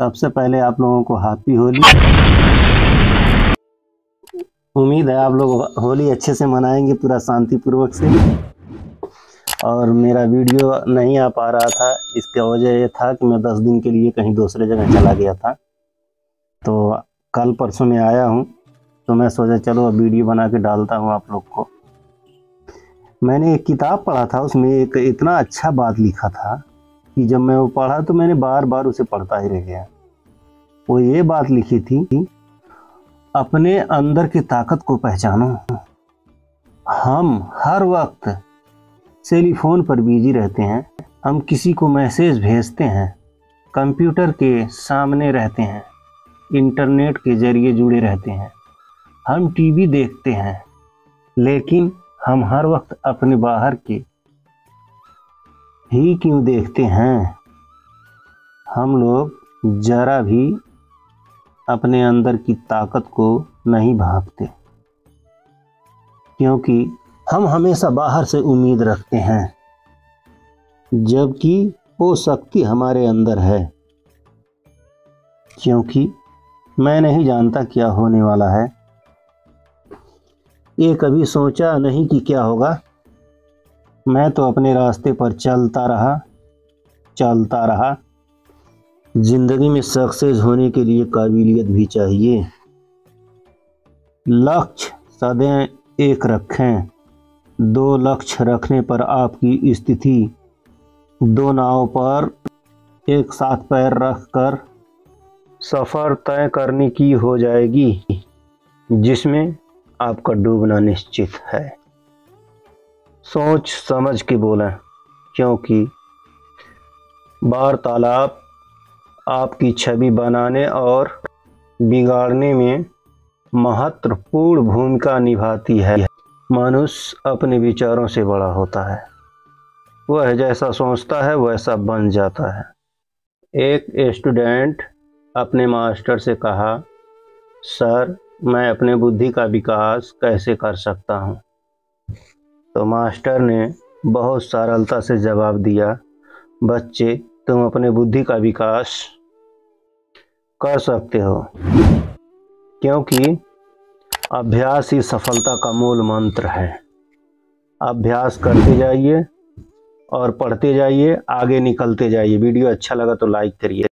सबसे पहले आप लोगों को हैप्पी होली। उम्मीद है आप लोग होली अच्छे से मनाएंगे, पूरा शांतिपूर्वक से। और मेरा वीडियो नहीं आ पा रहा था, इसका वजह ये था कि मैं 10 दिन के लिए कहीं दूसरे जगह चला गया था। तो कल परसों में आया हूँ, तो मैं सोचा चलो अब वीडियो बना के डालता हूँ आप लोग को। मैंने एक किताब पढ़ा था, उसमें एक इतना अच्छा बात लिखा था कि जब मैं वो पढ़ा तो मैंने बार बार उसे पढ़ता ही रह गया। वो ये बात लिखी थी कि अपने अंदर की ताकत को पहचानो। हम हर वक्त टेलीफोन पर बिजी रहते हैं, हम किसी को मैसेज भेजते हैं, कंप्यूटर के सामने रहते हैं, इंटरनेट के जरिए जुड़े रहते हैं, हम टीवी देखते हैं, लेकिन हम हर वक्त अपने बाहर के ही क्यों देखते हैं? हम लोग जरा भी अपने अंदर की ताकत को नहीं भांपते, क्योंकि हम हमेशा बाहर से उम्मीद रखते हैं, जबकि वो शक्ति हमारे अंदर है। क्योंकि मैं नहीं जानता क्या होने वाला है, ये कभी सोचा नहीं कि क्या होगा। मैं तो अपने रास्ते पर चलता रहा। जिंदगी में सक्सेस होने के लिए काबिलियत भी चाहिए। लक्ष्य सदैव एक रखें। 2 लक्ष्य रखने पर आपकी स्थिति 2 नाव पर एक साथ पैर रखकर सफ़र तय करने की हो जाएगी, जिसमें आपका डूबना निश्चित है। सोच समझ के बोलें, क्योंकि वार्तालाप आपकी छवि बनाने और बिगाड़ने में महत्वपूर्ण भूमिका निभाती है। मनुष्य अपने विचारों से बड़ा होता है, वह जैसा सोचता है वैसा बन जाता है। एक स्टूडेंट अपने मास्टर से कहा, सर मैं अपने बुद्धि का विकास कैसे कर सकता हूँ? तो मास्टर ने बहुत सरलता से जवाब दिया, बच्चे तुम अपने बुद्धि का विकास कर सकते हो, क्योंकि अभ्यास ही सफलता का मूल मंत्र है। अभ्यास करते जाइए और पढ़ते जाइए, आगे निकलते जाइए। वीडियो अच्छा लगा तो लाइक करिए।